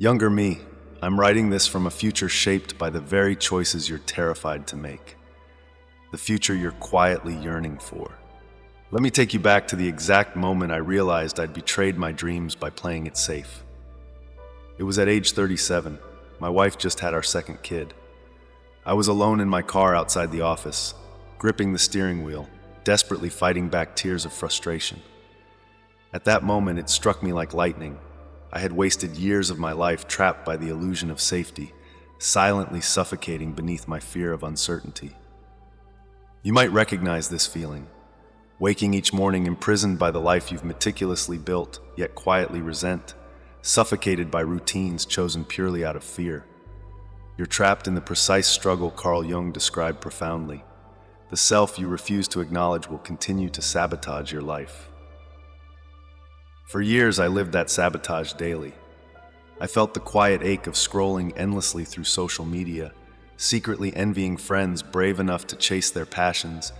Younger me, I'm writing this from a future shaped by the very choices you're terrified to make. The future you're quietly yearning for. Let me take you back to the exact moment I realized I'd betrayed my dreams by playing it safe. It was at age 37. My wife just had our second kid. I was alone in my car outside the office, gripping the steering wheel, desperately fighting back tears of frustration. At that moment, it struck me like lightning. I had wasted years of my life trapped by the illusion of safety, silently suffocating beneath my fear of uncertainty. You might recognize this feeling, waking each morning imprisoned by the life you've meticulously built, yet quietly resent, suffocated by routines chosen purely out of fear. You're trapped in the precise struggle Carl Jung described profoundly. The self you refuse to acknowledge will continue to sabotage your life. For years, I lived that sabotage daily. I felt the quiet ache of scrolling endlessly through social media, secretly envying friends brave enough to chase their passions,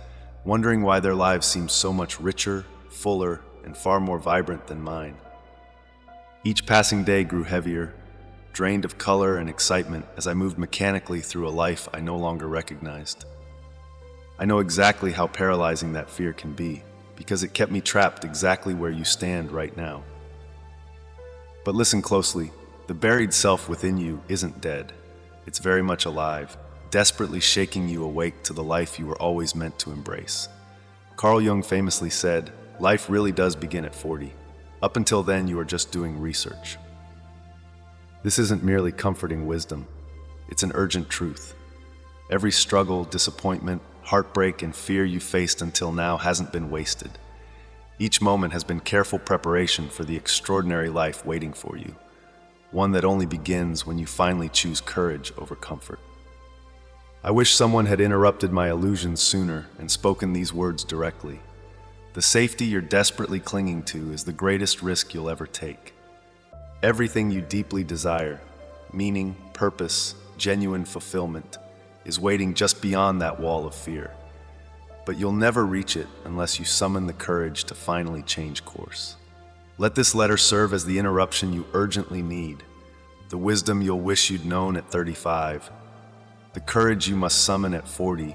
wondering why their lives seemed so much richer, fuller, and far more vibrant than mine. Each passing day grew heavier, drained of color and excitement as I moved mechanically through a life I no longer recognized. I know exactly how paralyzing that fear can be, because it kept me trapped exactly where you stand right now. But listen closely, the buried self within you isn't dead. It's very much alive, desperately shaking you awake to the life you were always meant to embrace. Carl Jung famously said, "Life really does begin at 40. Up until then, you are just doing research." This isn't merely comforting wisdom. It's an urgent truth. Every struggle, disappointment, heartbreak, and fear you faced until now hasn't been wasted. Each moment has been careful preparation for the extraordinary life waiting for you, one that only begins when you finally choose courage over comfort. I wish someone had interrupted my illusions sooner and spoken these words directly. The safety you're desperately clinging to is the greatest risk you'll ever take. Everything you deeply desire, meaning, purpose, genuine fulfillment, is waiting just beyond that wall of fear. But you'll never reach it unless you summon the courage to finally change course. Let this letter serve as the interruption you urgently need, the wisdom you'll wish you'd known at 35, the courage you must summon at 40,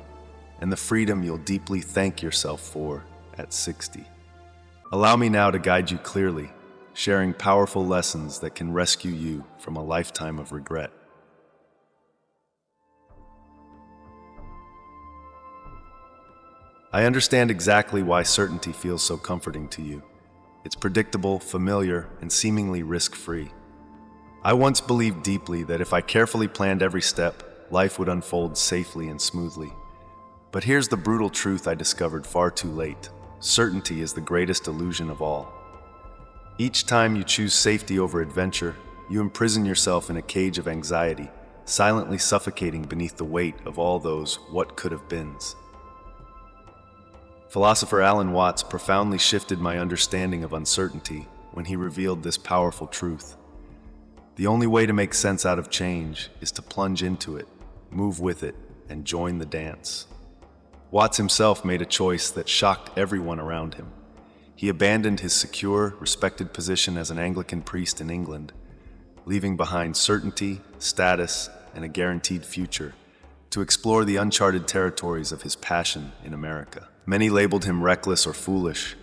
and the freedom you'll deeply thank yourself for at 60. Allow me now to guide you clearly, sharing powerful lessons that can rescue you from a lifetime of regret. I understand exactly why certainty feels so comforting to you. It's predictable, familiar, and seemingly risk-free. I once believed deeply that if I carefully planned every step, life would unfold safely and smoothly. But here's the brutal truth I discovered far too late. Certainty is the greatest illusion of all. Each time you choose safety over adventure, you imprison yourself in a cage of anxiety, silently suffocating beneath the weight of all those what-could-have-beens. Philosopher Alan Watts profoundly shifted my understanding of uncertainty when he revealed this powerful truth. The only way to make sense out of change is to plunge into it, move with it, and join the dance. Watts himself made a choice that shocked everyone around him. He abandoned his secure, respected position as an Anglican priest in England, leaving behind certainty, status, and a guaranteed future, to explore the uncharted territories of his passion in America. Many labeled him reckless or foolish,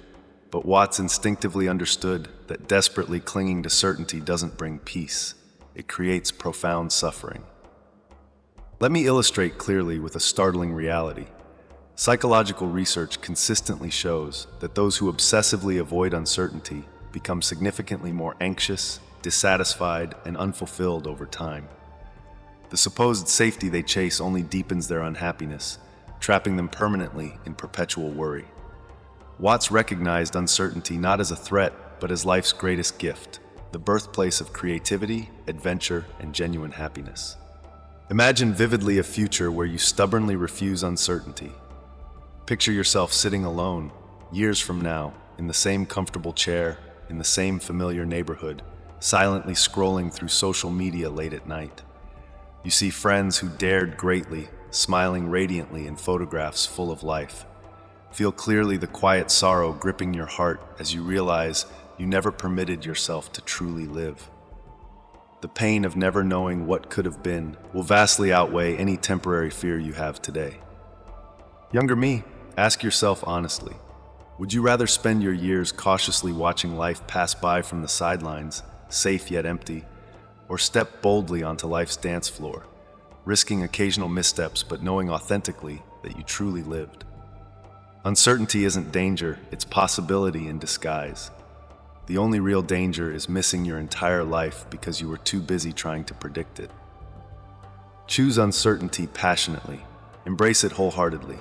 but Watts instinctively understood that desperately clinging to certainty doesn't bring peace. It creates profound suffering. Let me illustrate clearly with a startling reality. Psychological research consistently shows that those who obsessively avoid uncertainty become significantly more anxious, dissatisfied, and unfulfilled over time. The supposed safety they chase only deepens their unhappiness, trapping them permanently in perpetual worry. Watts recognized uncertainty not as a threat, but as life's greatest gift, the birthplace of creativity, adventure, and genuine happiness. Imagine vividly a future where you stubbornly refuse uncertainty. Picture yourself sitting alone, years from now, in the same comfortable chair, in the same familiar neighborhood, silently scrolling through social media late at night. You see friends who dared greatly, smiling radiantly in photographs full of life. Feel clearly the quiet sorrow gripping your heart as you realize you never permitted yourself to truly live. the pain of never knowing what could have been, will vastly outweigh any temporary fear you have today. Younger me, ask yourself honestly, would you rather spend your years cautiously watching life pass by from the sidelines, safe yet empty, or step boldly onto life's dance floor, risking occasional missteps but knowing authentically that you truly lived? Uncertainty isn't danger, it's possibility in disguise. The only real danger is missing your entire life because you were too busy trying to predict it. Choose uncertainty passionately. Embrace it wholeheartedly.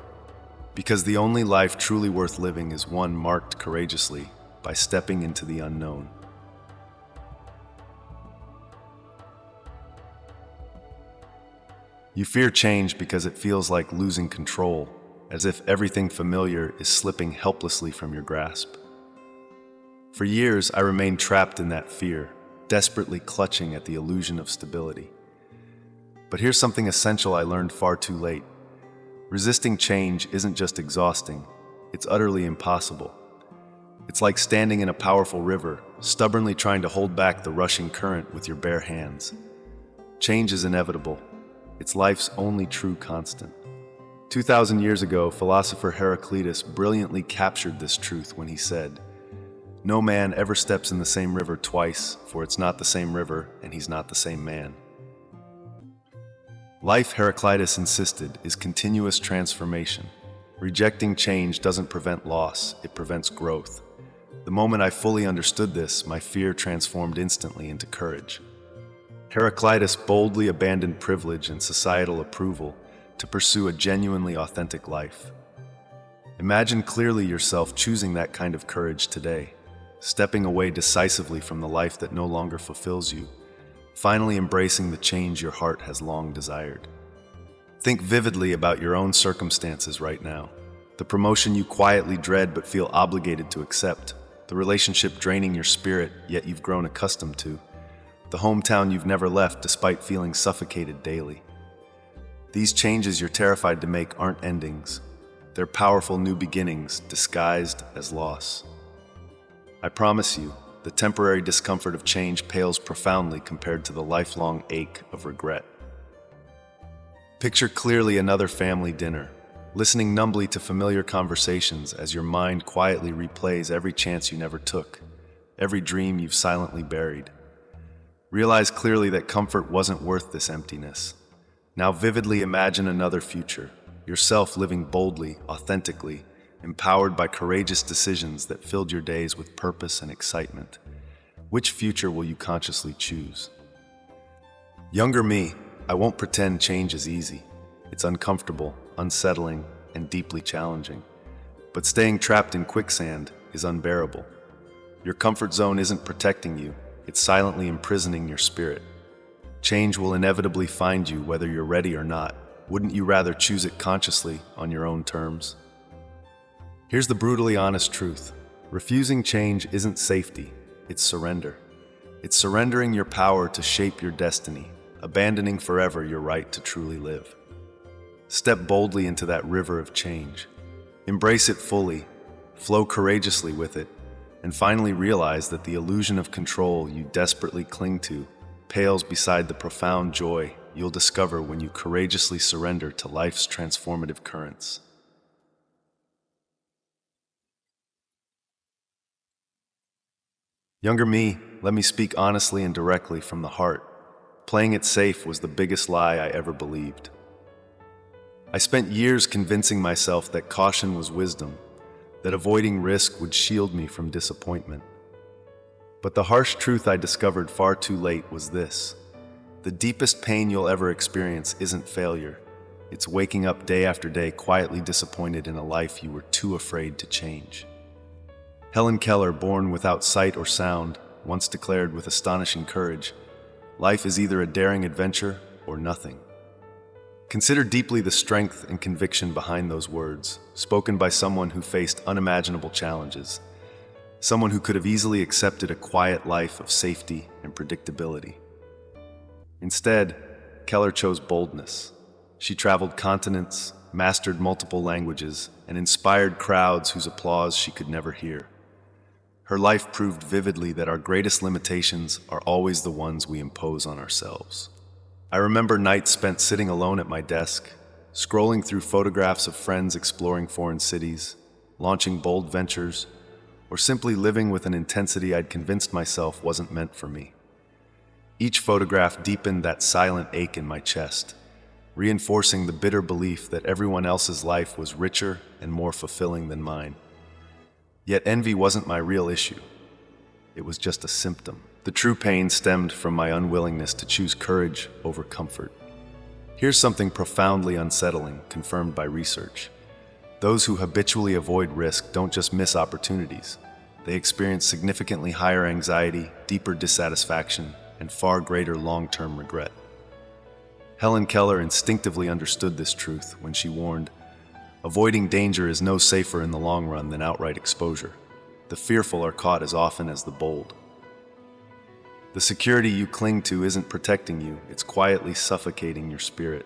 Because the only life truly worth living is one marked courageously by stepping into the unknown. You fear change because it feels like losing control, as if everything familiar is slipping helplessly from your grasp. For years, I remained trapped in that fear, desperately clutching at the illusion of stability. But here's something essential I learned far too late. Resisting change isn't just exhausting, it's utterly impossible. It's like standing in a powerful river, stubbornly trying to hold back the rushing current with your bare hands. Change is inevitable. It's life's only true constant. 2,000 years ago, philosopher Heraclitus brilliantly captured this truth when he said, "No man ever steps in the same river twice, for it's not the same river and he's not the same man." Life, Heraclitus insisted, is continuous transformation. Rejecting change doesn't prevent loss, it prevents growth. The moment I fully understood this, my fear transformed instantly into courage. Heraclitus boldly abandoned privilege and societal approval to pursue a genuinely authentic life. Imagine clearly yourself choosing that kind of courage today, stepping away decisively from the life that no longer fulfills you, finally embracing the change your heart has long desired. Think vividly about your own circumstances right now, the promotion you quietly dread but feel obligated to accept, the relationship draining your spirit yet you've grown accustomed to, the hometown you've never left despite feeling suffocated daily. These changes you're terrified to make aren't endings. They're powerful new beginnings disguised as loss. I promise you, the temporary discomfort of change pales profoundly compared to the lifelong ache of regret. Picture clearly another family dinner, listening numbly to familiar conversations as your mind quietly replays every chance you never took, every dream you've silently buried. Realize clearly that comfort wasn't worth this emptiness. Now vividly imagine another future, yourself living boldly, authentically, empowered by courageous decisions that filled your days with purpose and excitement. Which future will you consciously choose? Younger me, I won't pretend change is easy. It's uncomfortable, unsettling, and deeply challenging. But staying trapped in quicksand is unbearable. Your comfort zone isn't protecting you, it's silently imprisoning your spirit. Change will inevitably find you whether you're ready or not. Wouldn't you rather choose it consciously on your own terms? Here's the brutally honest truth. Refusing change isn't safety, it's surrender. It's surrendering your power to shape your destiny, abandoning forever your right to truly live. Step boldly into that river of change. Embrace it fully, flow courageously with it, and finally realize that the illusion of control you desperately cling to pales beside the profound joy you'll discover when you courageously surrender to life's transformative currents. Younger me, let me speak honestly and directly from the heart. Playing it safe was the biggest lie I ever believed. I spent years convincing myself that caution was wisdom, that avoiding risk would shield me from disappointment. But the harsh truth I discovered far too late was this: the deepest pain you'll ever experience isn't failure. It's waking up day after day quietly disappointed in a life you were too afraid to change. Helen Keller, born without sight or sound, once declared with astonishing courage, "Life is either a daring adventure or nothing." Consider deeply the strength and conviction behind those words, spoken by someone who faced unimaginable challenges, someone who could have easily accepted a quiet life of safety and predictability. Instead, Keller chose boldness. She traveled continents, mastered multiple languages, and inspired crowds whose applause she could never hear. Her life proved vividly that our greatest limitations are always the ones we impose on ourselves. I remember nights spent sitting alone at my desk, scrolling through photographs of friends exploring foreign cities, launching bold ventures, or simply living with an intensity I'd convinced myself wasn't meant for me. Each photograph deepened that silent ache in my chest, reinforcing the bitter belief that everyone else's life was richer and more fulfilling than mine. Yet envy wasn't my real issue. It was just a symptom. The true pain stemmed from my unwillingness to choose courage over comfort. Here's something profoundly unsettling, confirmed by research. Those who habitually avoid risk don't just miss opportunities. They experience significantly higher anxiety, deeper dissatisfaction, and far greater long-term regret. Helen Keller instinctively understood this truth when she warned, "Avoiding danger is no safer in the long run than outright exposure. The fearful are caught as often as the bold." The security you cling to isn't protecting you, it's quietly suffocating your spirit.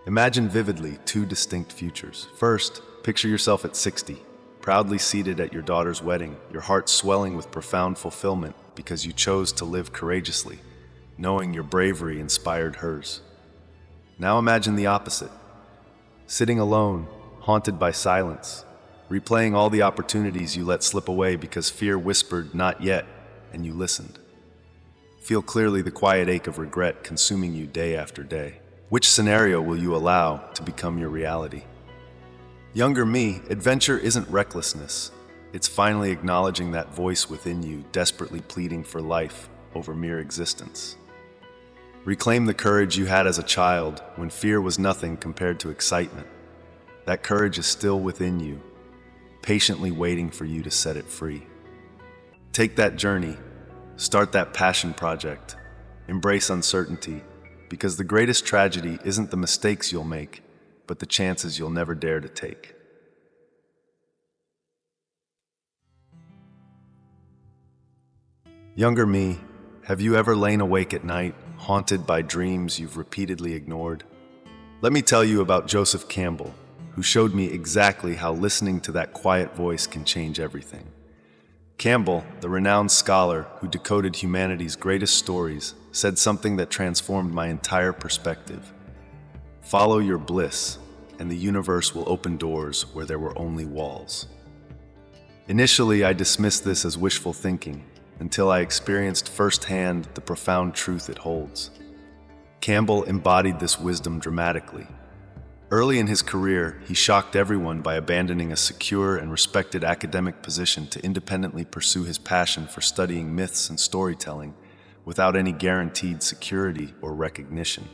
Imagine vividly two distinct futures. First, picture yourself at 60, proudly seated at your daughter's wedding, your heart swelling with profound fulfillment because you chose to live courageously, knowing your bravery inspired hers. Now imagine the opposite. Sitting alone, haunted by silence, replaying all the opportunities you let slip away because fear whispered, "Not yet," and you listened. Feel clearly the quiet ache of regret consuming you day after day. Which scenario will you allow to become your reality? Younger me, adventure isn't recklessness. It's finally acknowledging that voice within you, desperately pleading for life over mere existence. Reclaim the courage you had as a child when fear was nothing compared to excitement. That courage is still within you, patiently waiting for you to set it free. Take that journey, start that passion project, embrace uncertainty, because the greatest tragedy isn't the mistakes you'll make, but the chances you'll never dare to take. Younger me, have you ever lain awake at night, haunted by dreams you've repeatedly ignored? Let me tell you about Joseph Campbell, who showed me exactly how listening to that quiet voice can change everything. Campbell, the renowned scholar who decoded humanity's greatest stories, said something that transformed my entire perspective. Follow your bliss, and the universe will open doors where there were only walls. Initially, I dismissed this as wishful thinking, until I experienced firsthand the profound truth it holds. Campbell embodied this wisdom dramatically. Early in his career, he shocked everyone by abandoning a secure and respected academic position to independently pursue his passion for studying myths and storytelling without any guaranteed security or recognition.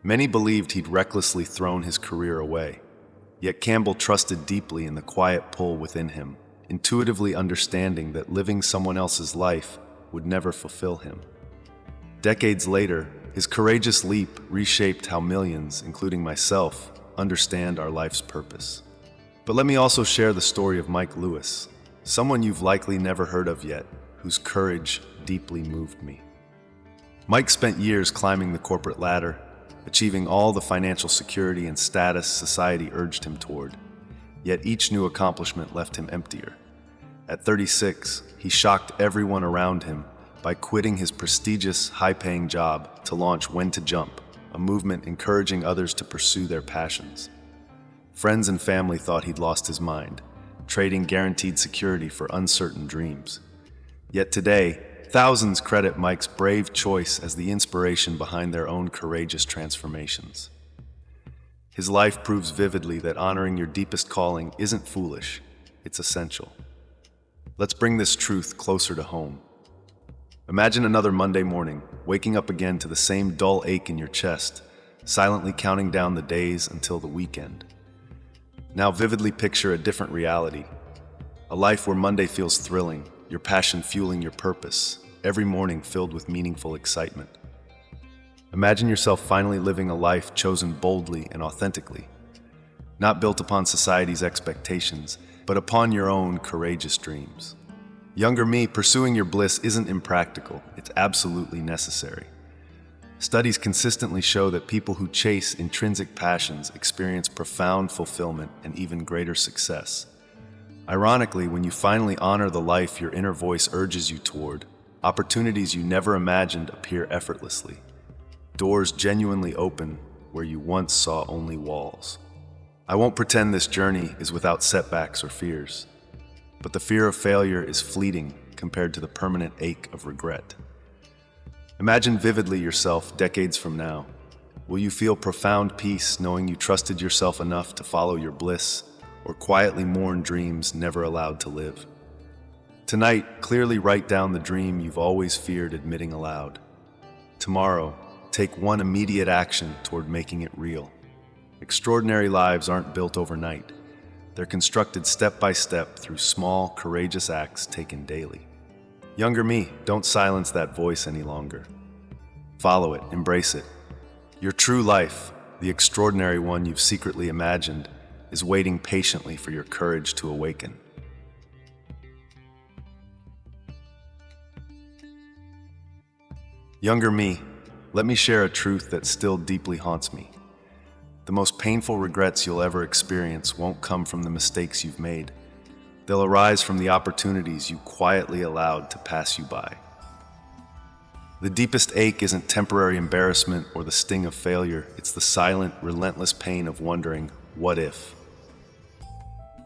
Many believed he'd recklessly thrown his career away, yet Campbell trusted deeply in the quiet pull within him, intuitively understanding that living someone else's life would never fulfill him. Decades later, his courageous leap reshaped how millions, including myself, understand our life's purpose. But let me also share the story of Mike Lewis, someone you've likely never heard of yet, whose courage deeply moved me. Mike spent years climbing the corporate ladder, achieving all the financial security and status society urged him toward. Yet each new accomplishment left him emptier. At 36, he shocked everyone around him by quitting his prestigious, high-paying job to launch When to Jump, a movement encouraging others to pursue their passions. Friends and family thought he'd lost his mind, trading guaranteed security for uncertain dreams. Yet today, thousands credit Mike's brave choice as the inspiration behind their own courageous transformations. His life proves vividly that honoring your deepest calling isn't foolish, it's essential. Let's bring this truth closer to home. Imagine another Monday morning, waking up again to the same dull ache in your chest, silently counting down the days until the weekend. Now vividly picture a different reality, a life where Monday feels thrilling, your passion fueling your purpose, every morning filled with meaningful excitement. Imagine yourself finally living a life chosen boldly and authentically, not built upon society's expectations, but upon your own courageous dreams. Younger me, pursuing your bliss isn't impractical, it's absolutely necessary. Studies consistently show that people who chase intrinsic passions experience profound fulfillment and even greater success. Ironically, when you finally honor the life your inner voice urges you toward, opportunities you never imagined appear effortlessly. Doors genuinely open where you once saw only walls. I won't pretend this journey is without setbacks or fears, but the fear of failure is fleeting compared to the permanent ache of regret. Imagine vividly yourself decades from now. Will you feel profound peace knowing you trusted yourself enough to follow your bliss, or quietly mourn dreams never allowed to live? Tonight, clearly write down the dream you've always feared admitting aloud. Tomorrow, take one immediate action toward making it real. Extraordinary lives aren't built overnight. They're constructed step by step through small, courageous acts taken daily. Younger me, don't silence that voice any longer. Follow it, embrace it. Your true life, the extraordinary one you've secretly imagined, is waiting patiently for your courage to awaken. Younger me, let me share a truth that still deeply haunts me. The most painful regrets you'll ever experience won't come from the mistakes you've made. They'll arise from the opportunities you quietly allowed to pass you by. The deepest ache isn't temporary embarrassment or the sting of failure. It's the silent, relentless pain of wondering, what if?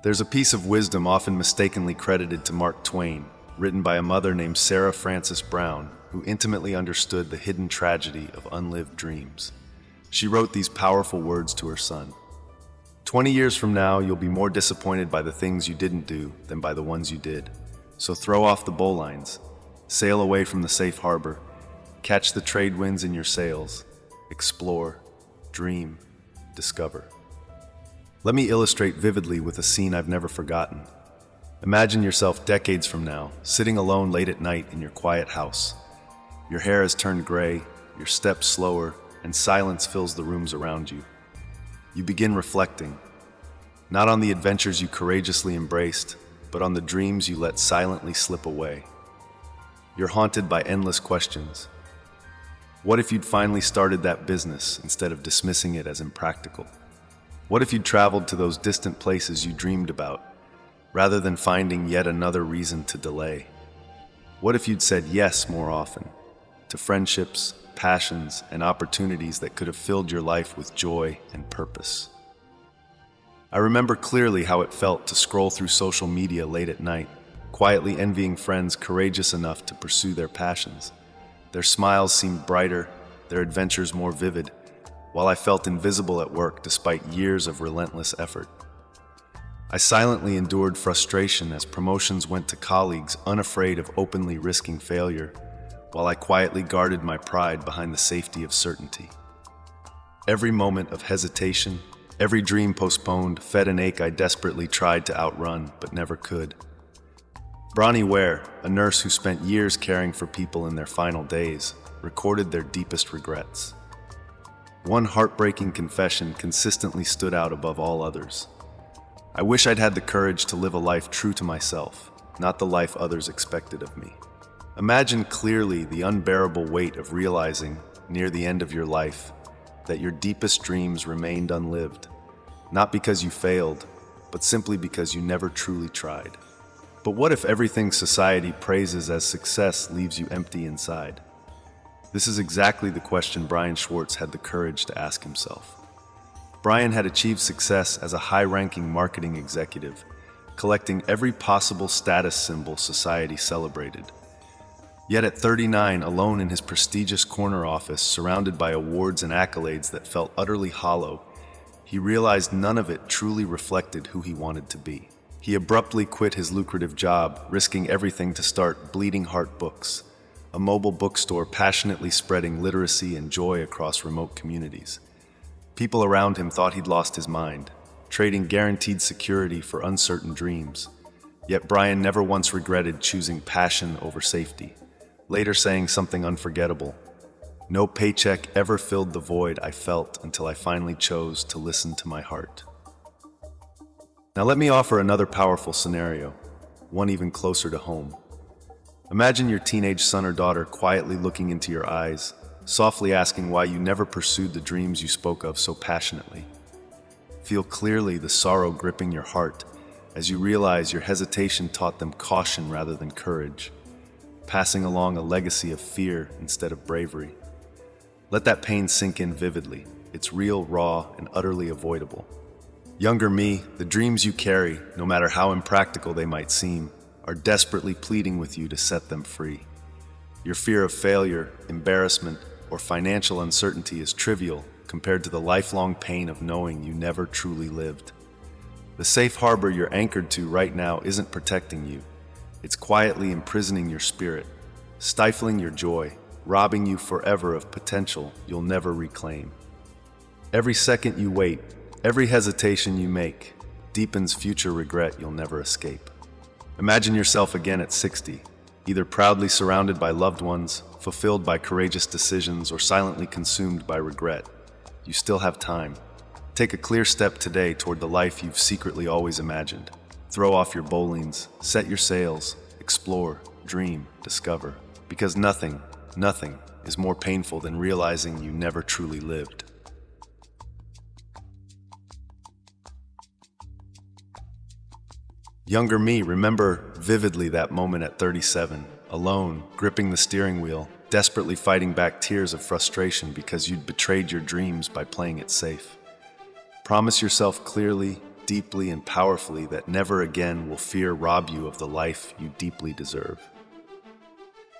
There's a piece of wisdom often mistakenly credited to Mark Twain, written by a mother named Sarah Frances Brown, who intimately understood the hidden tragedy of unlived dreams. She wrote these powerful words to her son. 20 years from now, you'll be more disappointed by the things you didn't do than by the ones you did. So throw off the bowlines, sail away from the safe harbor, catch the trade winds in your sails, explore, dream, discover. Let me illustrate vividly with a scene I've never forgotten. Imagine yourself decades from now, sitting alone late at night in your quiet house. Your hair has turned gray, your steps slower, and silence fills the rooms around you. You begin reflecting, not on the adventures you courageously embraced, but on the dreams you let silently slip away. You're haunted by endless questions. What if you'd finally started that business instead of dismissing it as impractical? What if you'd traveled to those distant places you dreamed about, rather than finding yet another reason to delay? What if you'd said yes more often, to friendships, passions, and opportunities that could have filled your life with joy and purpose? I remember clearly how it felt to scroll through social media late at night, quietly envying friends courageous enough to pursue their passions. Their smiles seemed brighter, their adventures more vivid, while I felt invisible at work despite years of relentless effort. I silently endured frustration as promotions went to colleagues unafraid of openly risking failure, while I quietly guarded my pride behind the safety of certainty. Every moment of hesitation, every dream postponed, fed an ache I desperately tried to outrun, but never could. Bronnie Ware, a nurse who spent years caring for people in their final days, recorded their deepest regrets. One heartbreaking confession consistently stood out above all others. I wish I'd had the courage to live a life true to myself, not the life others expected of me. Imagine clearly the unbearable weight of realizing, near the end of your life, that your deepest dreams remained unlived, not because you failed, but simply because you never truly tried. But what if everything society praises as success leaves you empty inside? This is exactly the question Brian Schwartz had the courage to ask himself. Brian had achieved success as a high-ranking marketing executive, collecting every possible status symbol society celebrated. Yet at 39, alone in his prestigious corner office, surrounded by awards and accolades that felt utterly hollow, he realized none of it truly reflected who he wanted to be. He abruptly quit his lucrative job, risking everything to start Bleeding Heart Books, a mobile bookstore passionately spreading literacy and joy across remote communities. People around him thought he'd lost his mind, trading guaranteed security for uncertain dreams. Yet Brian never once regretted choosing passion over safety, later saying something unforgettable. No paycheck ever filled the void I felt until I finally chose to listen to my heart. Now let me offer another powerful scenario, one even closer to home. Imagine your teenage son or daughter quietly looking into your eyes, softly asking why you never pursued the dreams you spoke of so passionately. Feel clearly the sorrow gripping your heart as you realize your hesitation taught them caution rather than courage, passing along a legacy of fear instead of bravery. Let that pain sink in vividly. It's real, raw, and utterly avoidable. Younger me, the dreams you carry, no matter how impractical they might seem, are desperately pleading with you to set them free. Your fear of failure, embarrassment, or financial uncertainty is trivial compared to the lifelong pain of knowing you never truly lived. The safe harbor you're anchored to right now isn't protecting you. It's quietly imprisoning your spirit, stifling your joy, robbing you forever of potential you'll never reclaim. Every second you wait, every hesitation you make, deepens future regret you'll never escape. Imagine yourself again at 60, either proudly surrounded by loved ones, fulfilled by courageous decisions, or silently consumed by regret. You still have time. Take a clear step today toward the life you've secretly always imagined. Throw off your bowlines, set your sails, explore, dream, discover. Because nothing is more painful than realizing you never truly lived. Younger me, remember vividly that moment at 37, alone, gripping the steering wheel, desperately fighting back tears of frustration because you'd betrayed your dreams by playing it safe. Promise yourself clearly, deeply, and powerfully that never again will fear rob you of the life you deeply deserve.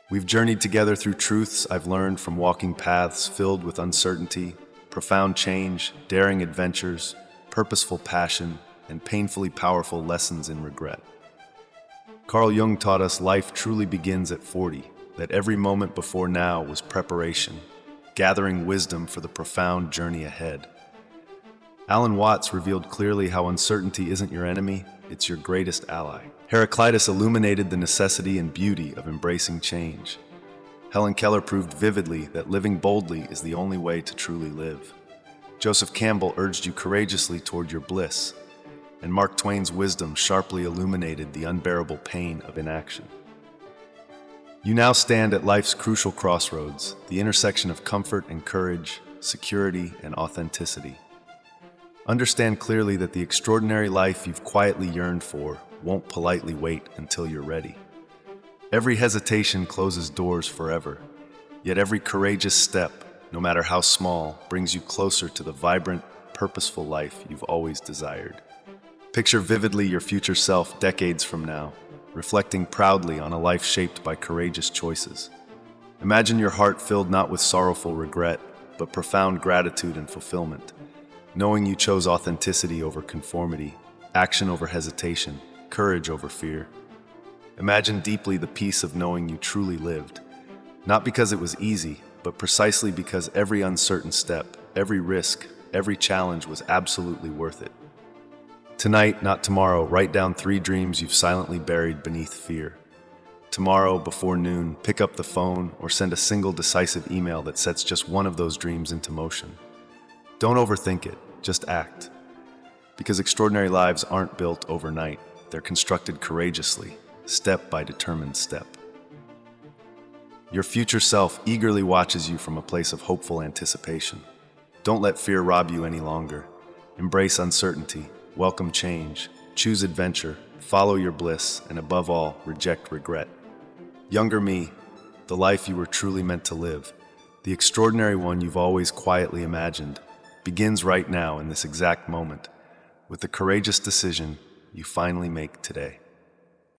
We've journeyed together through truths I've learned from walking paths filled with uncertainty, profound change, daring adventures, purposeful passion, and painfully powerful lessons in regret. Carl Jung taught us life truly begins at 40, that every moment before now was preparation, gathering wisdom for the profound journey ahead. Alan Watts revealed clearly how uncertainty isn't your enemy, it's your greatest ally. Heraclitus illuminated the necessity and beauty of embracing change. Helen Keller proved vividly that living boldly is the only way to truly live. Joseph Campbell urged you courageously toward your bliss, and Mark Twain's wisdom sharply illuminated the unbearable pain of inaction. You now stand at life's crucial crossroads, the intersection of comfort and courage, security and authenticity. Understand clearly that the extraordinary life you've quietly yearned for won't politely wait until you're ready. Every hesitation closes doors forever, yet every courageous step, no matter how small, brings you closer to the vibrant, purposeful life you've always desired. Picture vividly your future self decades from now, reflecting proudly on a life shaped by courageous choices. Imagine your heart filled not with sorrowful regret, but profound gratitude and fulfillment, knowing you chose authenticity over conformity, action over hesitation, courage over fear. Imagine deeply the peace of knowing you truly lived, not because it was easy, but precisely because every uncertain step, every risk, every challenge was absolutely worth it. Tonight, not tomorrow, write down 3 dreams you've silently buried beneath fear. Tomorrow, before noon, pick up the phone or send a single decisive email that sets just one of those dreams into motion. Don't overthink it, just act. Because extraordinary lives aren't built overnight, they're constructed courageously, step by determined step. Your future self eagerly watches you from a place of hopeful anticipation. Don't let fear rob you any longer. Embrace uncertainty. Welcome change, choose adventure, follow your bliss, and above all, reject regret. Younger me, the life you were truly meant to live, the extraordinary one you've always quietly imagined, begins right now in this exact moment, with the courageous decision you finally make today.